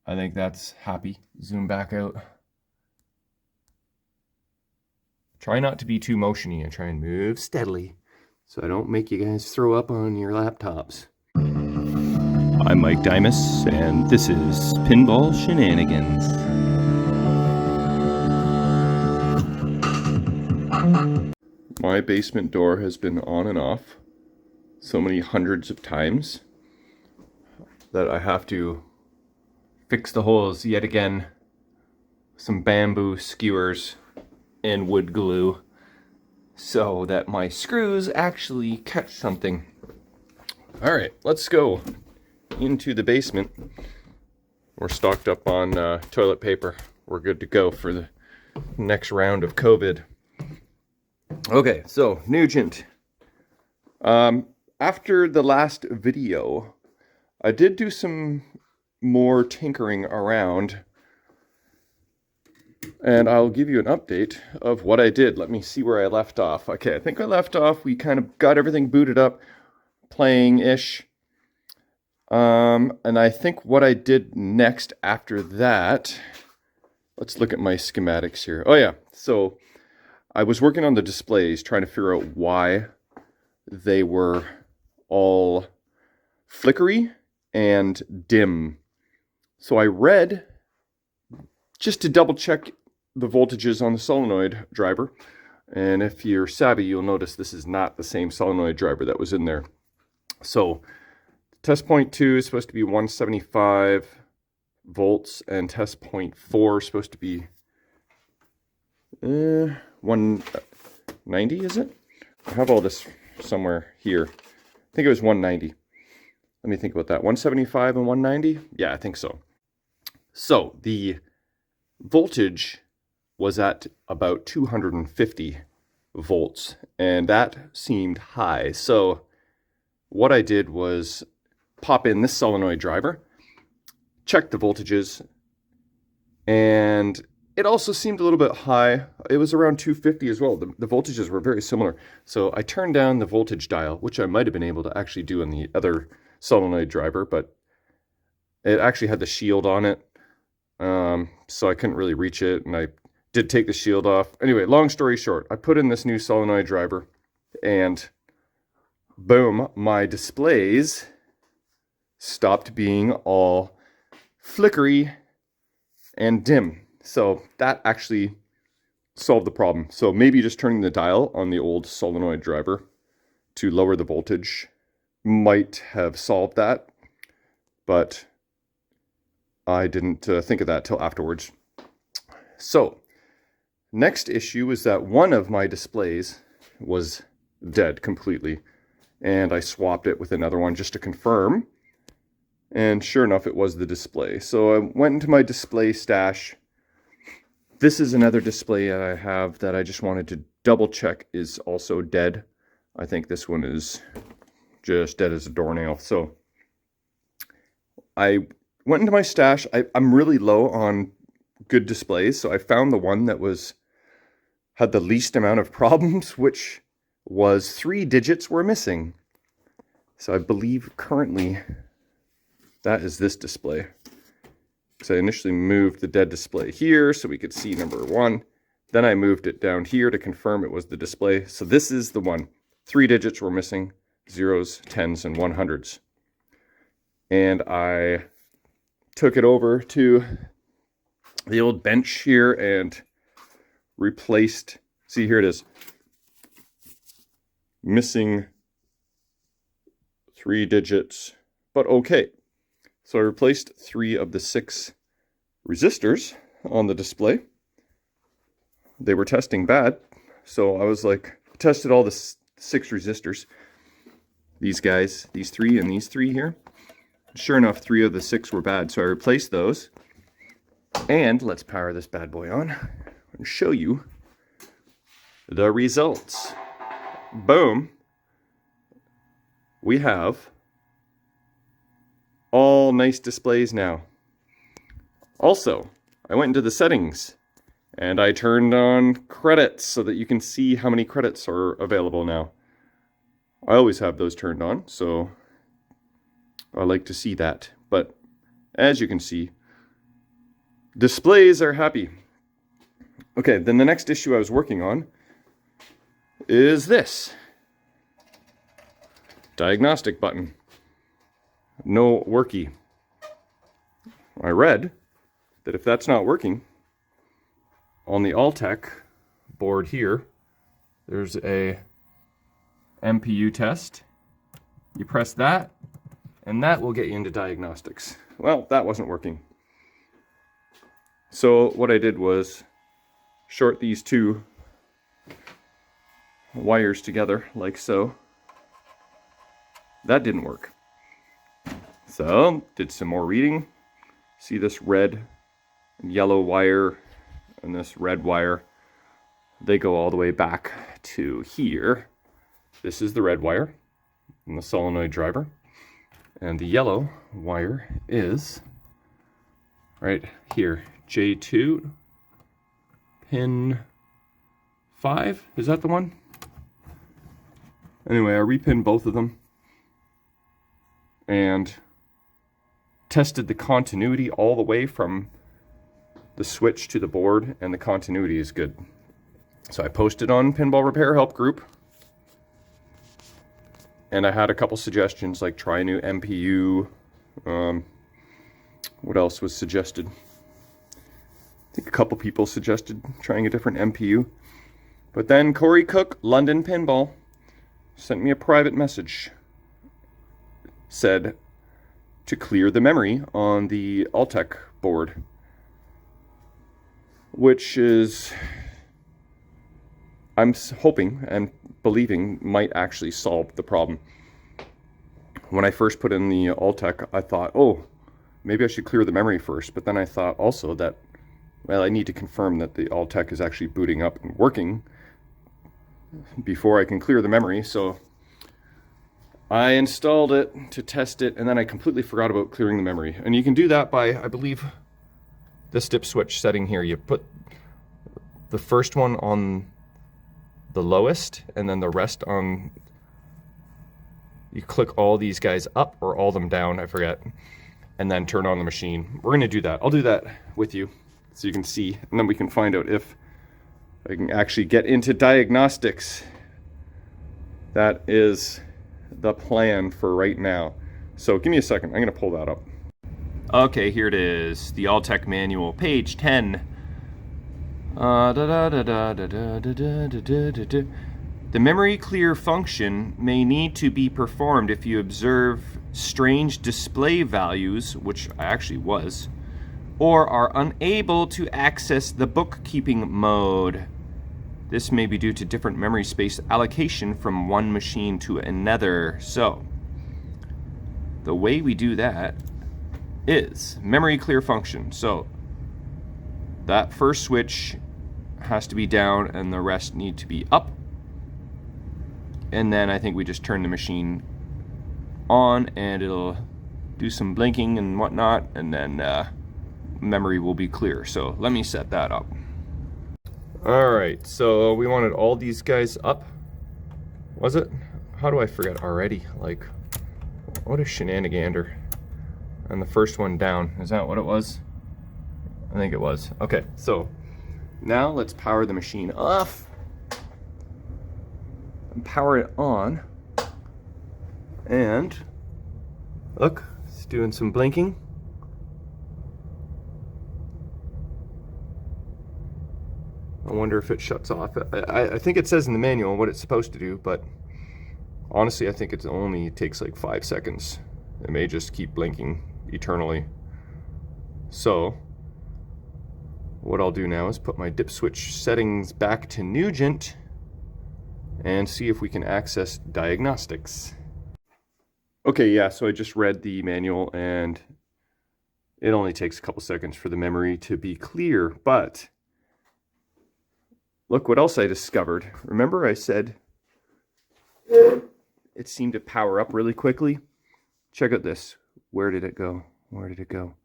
I think that's happy. Zoom back out. Try not to be too motiony and try and move steadily so I don't make you guys throw up on your laptops. I'm Mike Dimas, and this is Pinball Shenanigans. My basement door has been on and off so many hundreds of times that I have to fix the holes yet again. Some bamboo skewers and wood glue so that my screws actually catch something. All right, let's go into the basement. We're stocked up on toilet paper. We're good to go for the next round of COVID. Okay, so Nugent. After the last video, I did do some more tinkering around, and I'll give you an update of what I did. Let me see where I left off. Okay, I think I left off, we kind of got everything booted up, playing-ish. And I think what I did next after that, let's look at my schematics here. Oh yeah, so I was working on the displays, trying to figure out why they were all flickery and dim. So I read, just to double check the voltages on the solenoid driver. And if you're savvy, you'll notice this is not the same solenoid driver that was in there. So test point 2 is supposed to be 175 volts, and test point 4 is supposed to be 190, is it? I have all this somewhere here. I think it was 190. Let me think about that. 175 and 190? Yeah, I think so. So the voltage was at about 250 volts, and that seemed high. So what I did was pop in this solenoid driver, check the voltages, and it also seemed a little bit high. It was around 250 as well. The voltages were very similar. So I turned down the voltage dial, which I might have been able to actually do on the other solenoid driver, but it actually had the shield on it. So I couldn't really reach it, and I did take the shield off. Anyway, long story short, I put in this new solenoid driver, and boom, my displays stopped being all flickery and dim. So that actually solved the problem. So maybe just turning the dial on the old solenoid driver to lower the voltage might have solved that, but I didn't think of that till afterwards. So next issue is that one of my displays was dead completely, and I swapped it with another one just to confirm, and sure enough it was the display. So I went into my display stash. This is another display that I have that I just wanted to double check is also dead. I think this one is just dead as a doornail. So I went into my stash. I'm really low on good displays, so I found the one that had the least amount of problems, which was 3 digits were missing. So I believe currently that is this display. So I initially moved the dead display here so we could see number 1. Then I moved it down here to confirm it was the display. So this is the one. 3 digits were missing, 0s, 10s, and 100s. And I took it over to the old bench here and replaced, see here it is, missing 3 digits, but okay. So I replaced 3 of the 6 resistors on the display. They were testing bad, so I was like, tested all the 6 resistors. These guys, these 3 and these 3 here. Sure enough, 3 of the 6 were bad, so I replaced those. And let's power this bad boy on and show you the results. Boom. We have all nice displays now. Also, I went into the settings and I turned on credits so that you can see how many credits are available now. I always have those turned on, so I like to see that. But as you can see, Displays are happy. Okay, then the next issue I was working on is this. Diagnostic button. No worky. I read that if that's not working, on the Alltech board here, there's a MPU test. You press that, and that will get you into diagnostics. Well, that wasn't working. So what I did was short these two wires together, like so. That didn't work. So, did some more reading. See this red and yellow wire and this red wire? They go all the way back to here. This is the red wire and the solenoid driver. And the yellow wire is right here. J2, pin 5. Is that the one? Anyway, I repinned both of them and tested the continuity all the way from the switch to the board, and the continuity is good. So I posted on Pinball Repair Help group, and I had a couple suggestions like try a new MPU. What else was suggested? I think a couple people suggested trying a different MPU. But then Corey Cook, London Pinball, sent me a private message. Said to clear the memory on the Alltech board, which is, I'm hoping and believing, might actually solve the problem. When I first put in the Alltech, I thought, oh, maybe I should clear the memory first. But then I thought also that, well, I need to confirm that the Alltech is actually booting up and working before I can clear the memory. So I installed it to test it, and then I completely forgot about clearing the memory. And you can do that by, I believe, this dip switch setting here. You put the first one on the lowest, and then the rest on, you click all these guys up or all them down, I forget, and then turn on the machine. We're gonna do that. I'll do that with you so you can see, and then we can find out if I can actually get into diagnostics. That is the plan for right now. So give me a second, I'm gonna pull that up. Okay, here it is, the Alltech manual, page 10. The memory clear function may need to be performed if you observe strange display values, which I actually was, or are unable to access the bookkeeping mode. This may be due to different memory space allocation from one machine to another. So, the way we do that is memory clear function. So, that first switch has to be down and the rest need to be up. And then I think we just turn the machine on and it'll do some blinking and whatnot, and then memory will be clear. So let me set that up. Alright, so we wanted all these guys up. Was it? How do I forget already? Like, what a shenanigander. And the first one down. Is that what it was? I think it was. Okay, so now let's power the machine off and power it on. And look, it's doing some blinking. I wonder if it shuts off. I think it says in the manual what it's supposed to do, but honestly, I think it only takes like 5 seconds. It may just keep blinking eternally. So what I'll do now is put my dip switch settings back to Nugent and see if we can access diagnostics. Okay, yeah, so I just read the manual and it only takes a couple seconds for the memory to be clear, but look what else I discovered. Remember I said it seemed to power up really quickly? Check out this. Where did it go? Where did it go?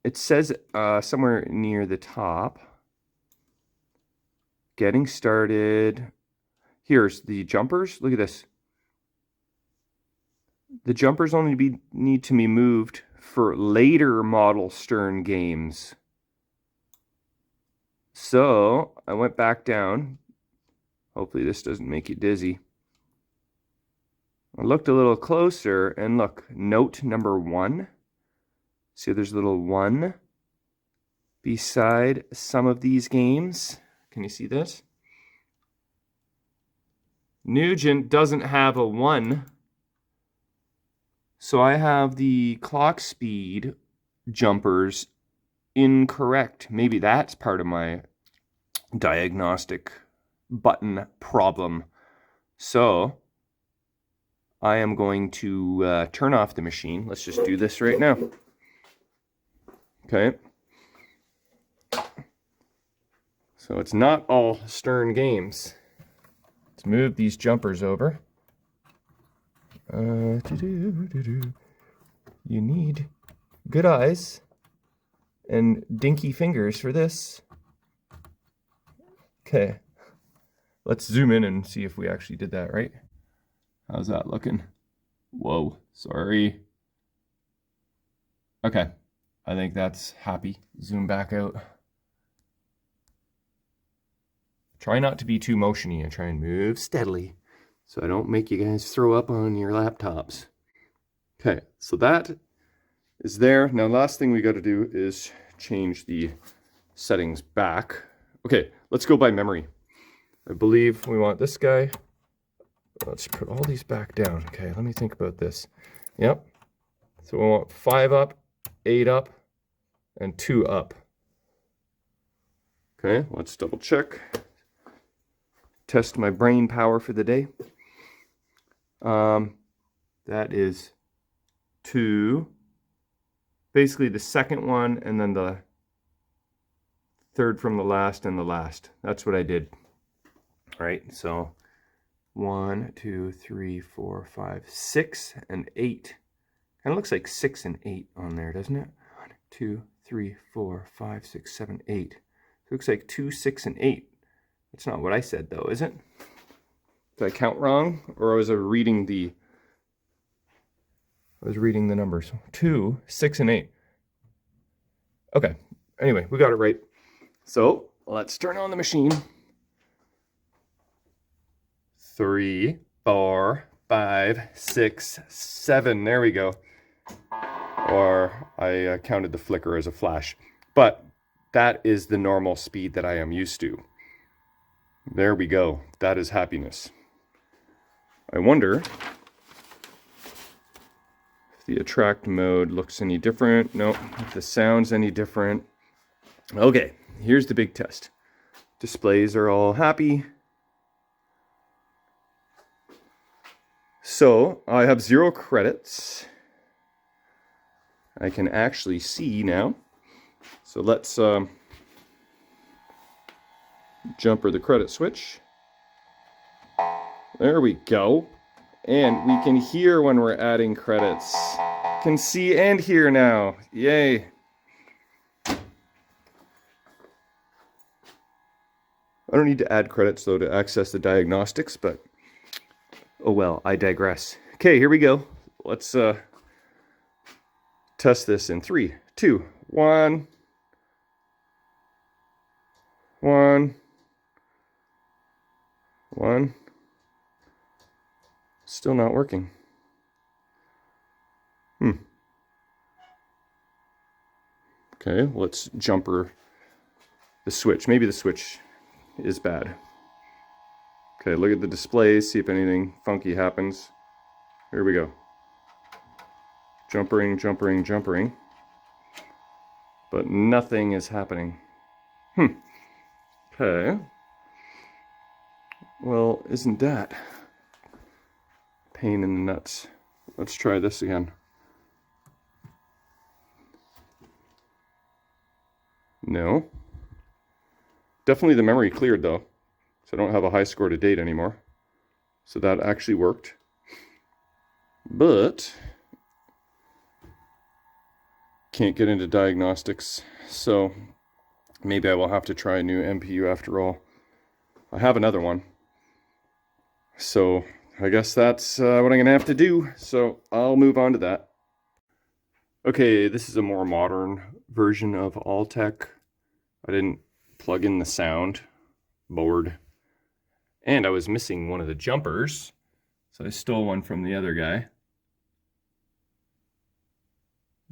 It says somewhere near the top, getting started. Here's the jumpers. Look at this. The jumpers only need to be moved for later model Stern games. So I went back down. Hopefully this doesn't make you dizzy. I looked a little closer and look, note number 1. See, there's a little 1 beside some of these games. Can you see this? Nugent doesn't have a 1. So I have the clock speed jumpers incorrect. Maybe that's part of my diagnostic button problem. So I am going to turn off the machine. Let's just do this right now. Okay. So it's not all Stern games. Let's move these jumpers over. You need good eyes and dinky fingers for this. Okay. Let's zoom in and see if we actually did that right. How's that looking? Whoa, sorry. Okay, I think that's happy. Zoom back out. Try not to be too motiony and try and move steadily so I don't make you guys throw up on your laptops. Okay, so that is there. Now, last thing we got to do is change the settings back. Okay, let's go by memory. I believe we want this guy. Let's put all these back down. Okay, let me think about this. Yep. So we want 5 up, 8 up, and 2 up. Okay, let's double check. Test my brain power for the day. That is 2. Basically the second one and then the third from the last and the last. That's what I did. All right, so 1, 2, 3, 4, 5, 6, and 8. Kind of looks like 6 and 8 on there, doesn't it? 1, 2, 3, 4, 5, 6, 7, 8. It looks like 2, 6, and 8. That's not what I said, though, is it? Did I count wrong, or was I reading the? I was reading the numbers. 2, 6, and 8. Okay. Anyway, we got it right. So let's turn on the machine. 3, 4, 5, 6, 7. There we go. Or I counted the flicker as a flash. But that is the normal speed that I am used to. There we go. That is happiness. I wonder if the attract mode looks any different. Nope. If the sound's any different. Okay, here's the big test. Displays are all happy. So I have 0 credits. I can actually see now. So let's jumper the credit switch. There we go. And we can hear when we're adding credits. Can see and hear now. Yay. I don't need to add credits though to access the diagnostics, but oh well, I digress. Okay, here we go. Let's test this in 3, 2, 1. 1. 1. Still not working. Okay, let's jumper the switch. Maybe the switch is bad. Okay, look at the displays, see if anything funky happens. Here we go. Jumpering, jumpering, jumpering. But nothing is happening. Okay. Well, isn't that pain in the nuts? Let's try this again. No. Definitely the memory cleared though. So I don't have a high score to date anymore. So that actually worked. But can't get into diagnostics. So maybe I will have to try a new MPU after all. I have another one. So I guess that's what I'm going to have to do. So I'll move on to that. Okay, this is a more modern version of Alltech. I didn't plug in the sound board. And I was missing one of the jumpers, so I stole one from the other guy.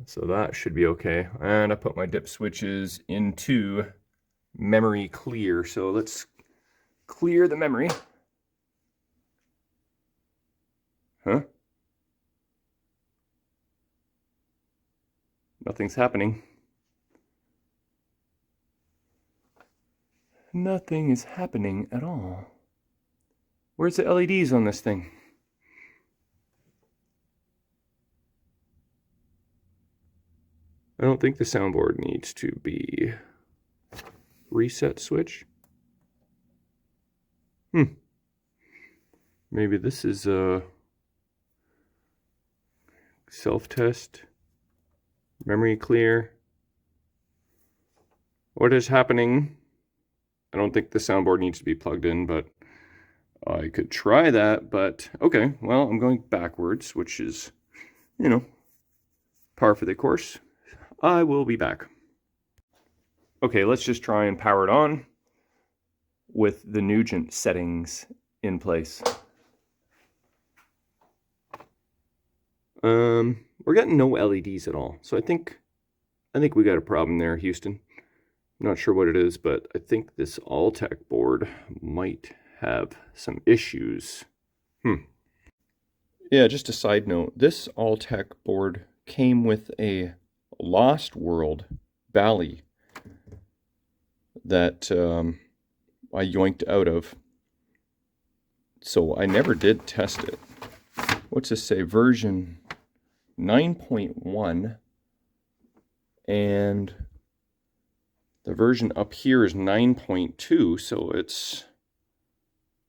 So that should be okay. And I put my dip switches into memory clear. So let's clear the memory. Huh? Nothing's happening. Nothing is happening at all. Where's the LEDs on this thing? I don't think the soundboard needs to be reset switch. Maybe this is a self-test. Memory clear. What is happening? I don't think the soundboard needs to be plugged in, but I could try that. But okay, well, I'm going backwards, which is, you know, par for the course. I will be back. Okay, let's just try and power it on with the Nugent settings in place. We're getting no LEDs at all, so I think we got a problem there, Houston. I'm not sure what it is, but I think this Alltech board might have some issues. Yeah, just a side note, this Alltech board came with a Lost World Bally that I yoinked out of, so I never did test it. What's this say? Version 9.1, and the version up here is 9.2, so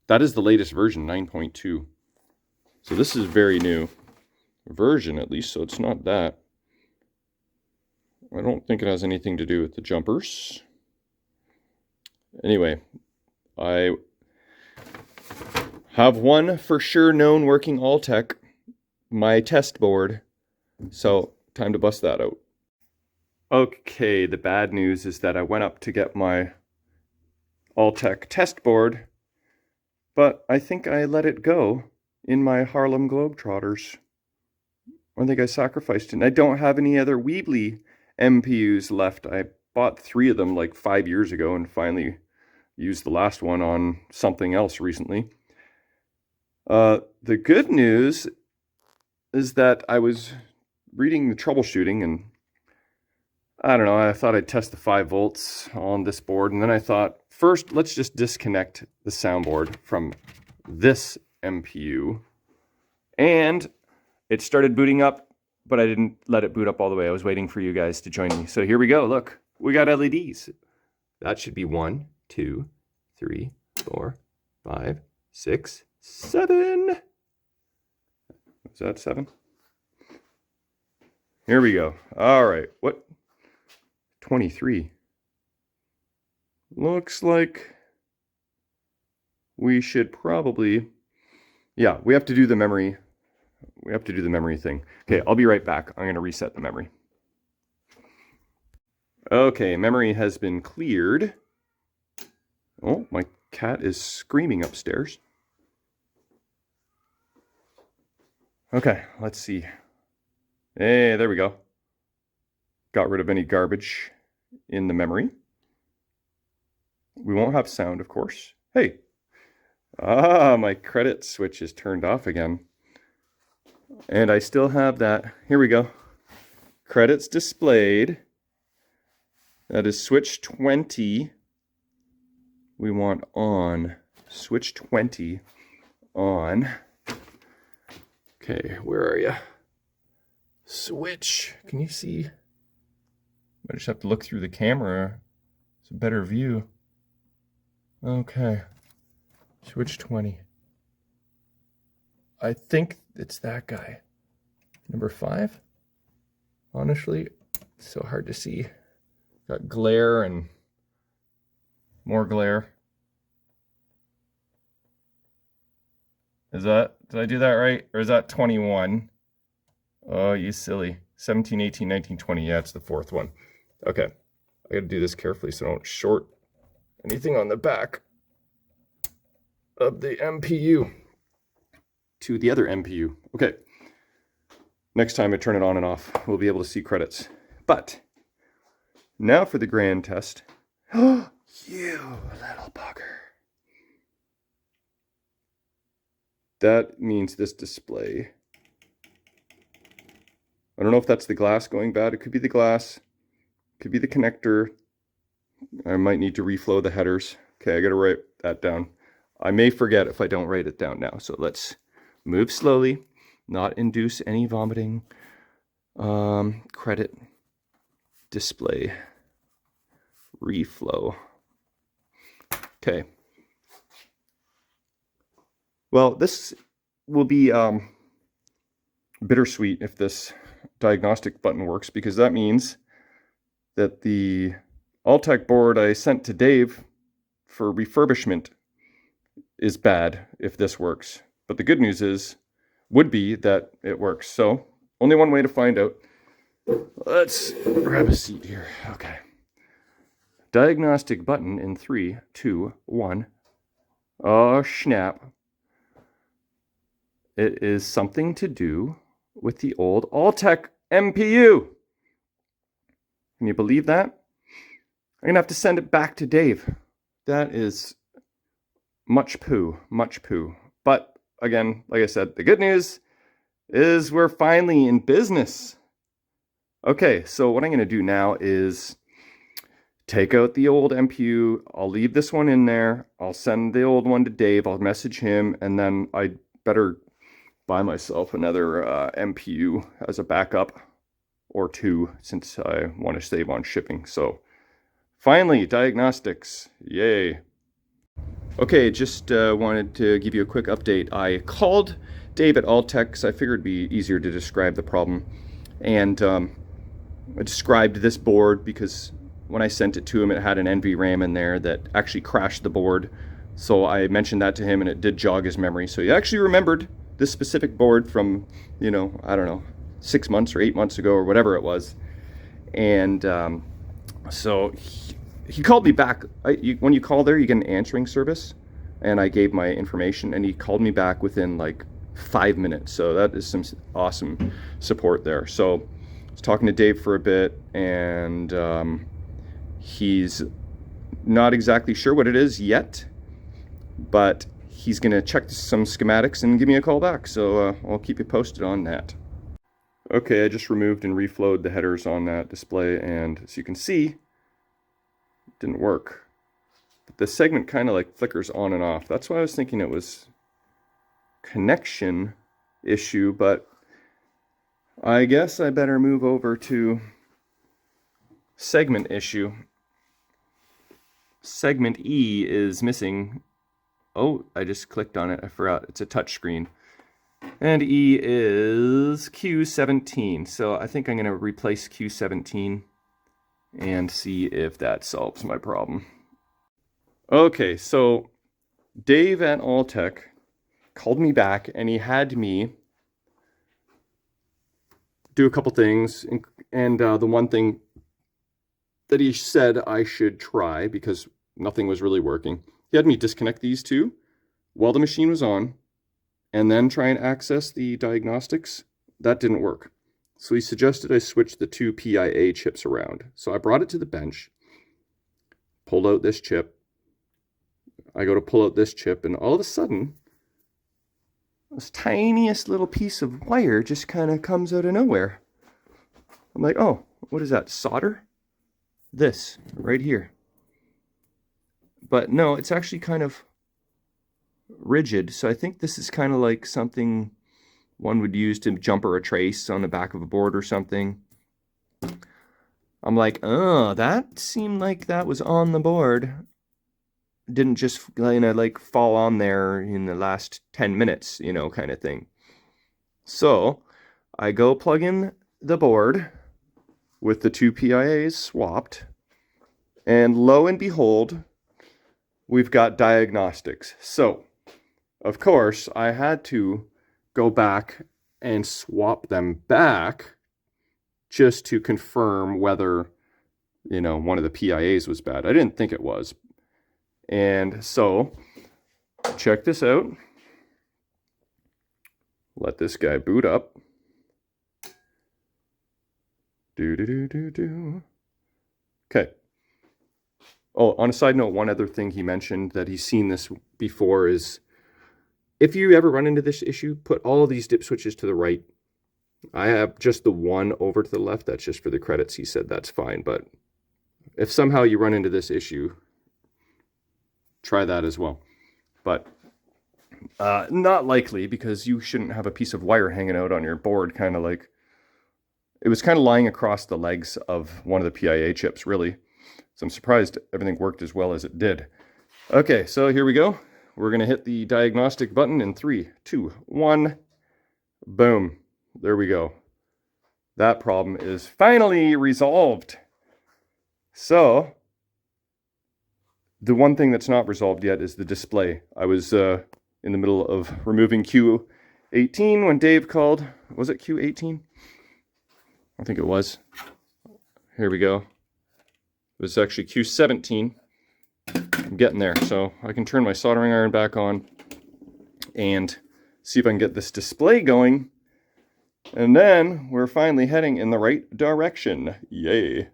that is the latest version, 9.2. So this is very new version, at least, so it's not that. I don't think it has anything to do with the jumpers. Anyway, I have one for sure known working Alltech, my test board. So, time to bust that out. Okay, the bad news is that I went up to get my Alltech test board, but I think I let it go in my Harlem Globetrotters. I think I sacrificed it. And I don't have any other Weebly MPUs left. I bought 3 of them like 5 years ago and finally used the last one on something else recently. The good news is that I was reading the troubleshooting, and I don't know, I thought I'd test the 5 volts on this board, and then I thought, first, let's just disconnect the soundboard from this MPU. And it started booting up, but I didn't let it boot up all the way. I was waiting for you guys to join me. So here we go. Look, we got LEDs. That should be 1, 2, 3, 4, 5, 6, 7. Is that 7? Here we go. All right. What? 23. Looks like we should probably... Yeah, we have to do the memory. We have to do the memory thing. Okay, I'll be right back. I'm going to reset the memory. Okay, memory has been cleared. Oh, my cat is screaming upstairs. Okay, let's see. Hey, there we go. Got rid of any garbage in the memory. We won't have sound, of course. Hey. My credit switch is turned off again. And I still have that. Here we go. Credits displayed. That is switch 20. We want on. Switch 20 on. Okay, where are you? Switch. Can you see? I just have to look through the camera. It's a better view. Okay. Switch 20. I think it's that guy. Number 5. Honestly, it's so hard to see. Got glare and more glare. Did I do that right? Or is that 21? Oh, you silly. 17, 18, 19, 20. Yeah, it's the fourth one. Okay. I got to do this carefully so I don't short anything on the back of the MPU to the other MPU. Okay. Next time I turn it on and off, we'll be able to see credits. But now for the grand test. Oh, you little bugger. That means this display. I don't know if that's the glass going bad. It could be the glass. It could be the connector. I might need to reflow the headers. Okay, I gotta write that down. I may forget if I don't write it down now. So let's move slowly, not induce any vomiting. Credit display reflow. Okay. Well, this will be bittersweet if this diagnostic button works, because that means that the Alltech board I sent to Dave for refurbishment is bad if this works. But the good news would be that it works. So only one way to find out. Let's grab a seat here. Okay. Diagnostic button in 3, 2, 1. Oh, snap. It is something to do with the old Alltech MPU. Can you believe that? I'm going to have to send it back to Dave. That is much poo, much poo. But again, like I said, the good news is we're finally in business. Okay, so what I'm going to do now is take out the old MPU. I'll leave this one in there. I'll send the old one to Dave. I'll message him, and then I better buy myself another MPU as a backup, or two, since I want to save on shipping. So finally, diagnostics. Yay. Okay, just wanted to give you a quick update. I called Dave at Alltech because I figured it'd be easier to describe the problem. And I described this board because when I sent it to him, it had an NVRAM in there that actually crashed the board. So I mentioned that to him, and it did jog his memory. So he actually remembered this specific board from, I don't know, 6 months or 8 months ago or whatever it was. And so he called me back. When you call there, you get an answering service. And I gave my information, and he called me back within like 5 minutes. So that is some awesome support there. So I was talking to Dave for a bit, and he's not exactly sure what it is yet, but he's going to check some schematics and give me a call back. So I'll keep you posted on that. Okay, I just removed and reflowed the headers on that display, and as you can see, it didn't work. But the segment kind of like flickers on and off. That's why I was thinking it was connection issue, but I guess I better move over to segment issue. Segment E is missing. Oh, I just clicked on it. I forgot. It's a touch screen. And E is Q17. So I think I'm going to replace Q17 and see if that solves my problem. Okay, so Dave at Alltech called me back, and he had me do a couple things. And the one thing that he said I should try, because nothing was really working, he had me disconnect these two while the machine was on, and then try and access the diagnostics. That didn't work. So he suggested I switch the two PIA chips around. So I brought it to the bench, pulled out this chip. I go to pull out this chip, and all of a sudden, this tiniest little piece of wire just kind of comes out of nowhere. I'm like, oh, what is that, solder? This, right here. But no, it's actually kind of rigid. So I think this is kind of like something one would use to jumper a trace on the back of a board or something. I'm like, oh, that seemed like that was on the board. Didn't just like fall on there in the last 10 minutes, kind of thing. So I go plug in the board with the two PIAs swapped, and lo and behold, we've got diagnostics. So of course I had to go back and swap them back just to confirm whether, you know, one of the PIAs was bad. I didn't think it was. And so, check this out. Let this guy boot up. Okay. Oh, on a side note, one other thing he mentioned that he's seen this before is, if you ever run into this issue, put all these dip switches to the right. I have just the one over to the left. That's just for the credits. He said that's fine. But if somehow you run into this issue, try that as well. But not likely, because you shouldn't have a piece of wire hanging out on your board, kind of like, it was kind of lying across the legs of one of the PIA chips, really. So I'm surprised everything worked as well as it did. Okay, so here we go. We're going to hit the diagnostic button in 3, 2, 1. Boom. There we go. That problem is finally resolved. So, the one thing that's not resolved yet is the display. I was in the middle of removing Q18 when Dave called. Was it Q18? I think it was. Here we go. It was actually Q17. I'm getting there. So I can turn my soldering iron back on and see if I can get this display going. And then we're finally heading in the right direction. Yay.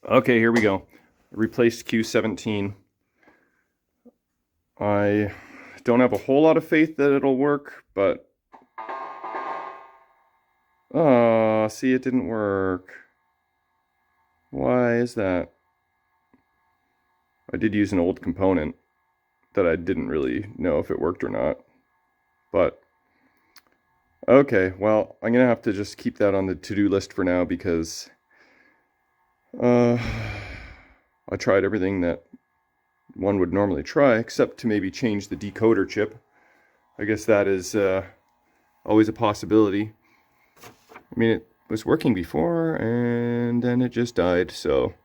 Okay, here we go. Replaced Q17. I don't have a whole lot of faith that it'll work, but... oh, see, it didn't work. Why is that? I did use an old component that I didn't really know if it worked or not. But, okay, well, I'm going to have to just keep that on the to-do list for now, because I tried everything that one would normally try, except to maybe change the decoder chip. I guess that is always a possibility. I mean, it was working before, and then it just died, so...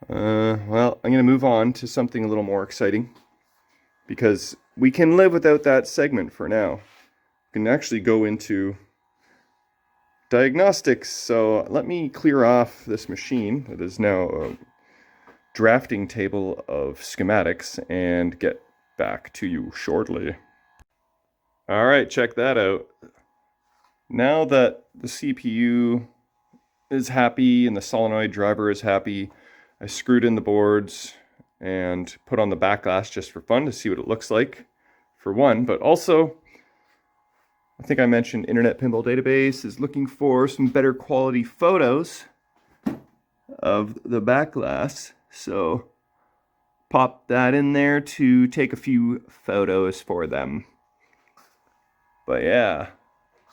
well, I'm going to move on to something a little more exciting, because we can live without that segment for now. We can actually go into diagnostics. So let me clear off this machine that is now a drafting table of schematics and get back to you shortly. All right, check that out. Now that the CPU is happy and the solenoid driver is happy, I screwed in the boards and put on the backglass just for fun to see what it looks like, for one. But also, I think I mentioned Internet Pinball Database is looking for some better quality photos of the backglass. So pop that in there to take a few photos for them. But yeah,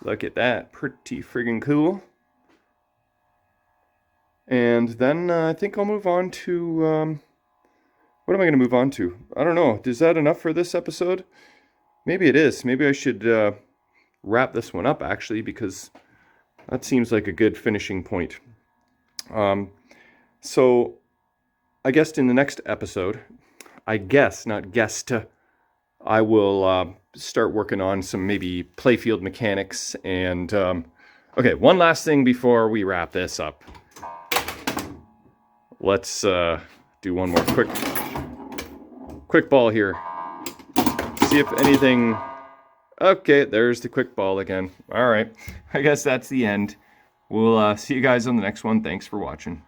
look at that. Pretty friggin' cool. And then I think I'll move on to, what am I going to move on to? I don't know. Is that enough for this episode? Maybe it is. Maybe I should wrap this one up, actually, because that seems like a good finishing point. So I guess in the next episode, I will start working on some maybe playfield mechanics. And, okay, one last thing before we wrap this up. Let's do one more quick ball here. See if anything... Okay, there's the quick ball again. All right, I guess that's the end. We'll see you guys on the next one. Thanks for watching.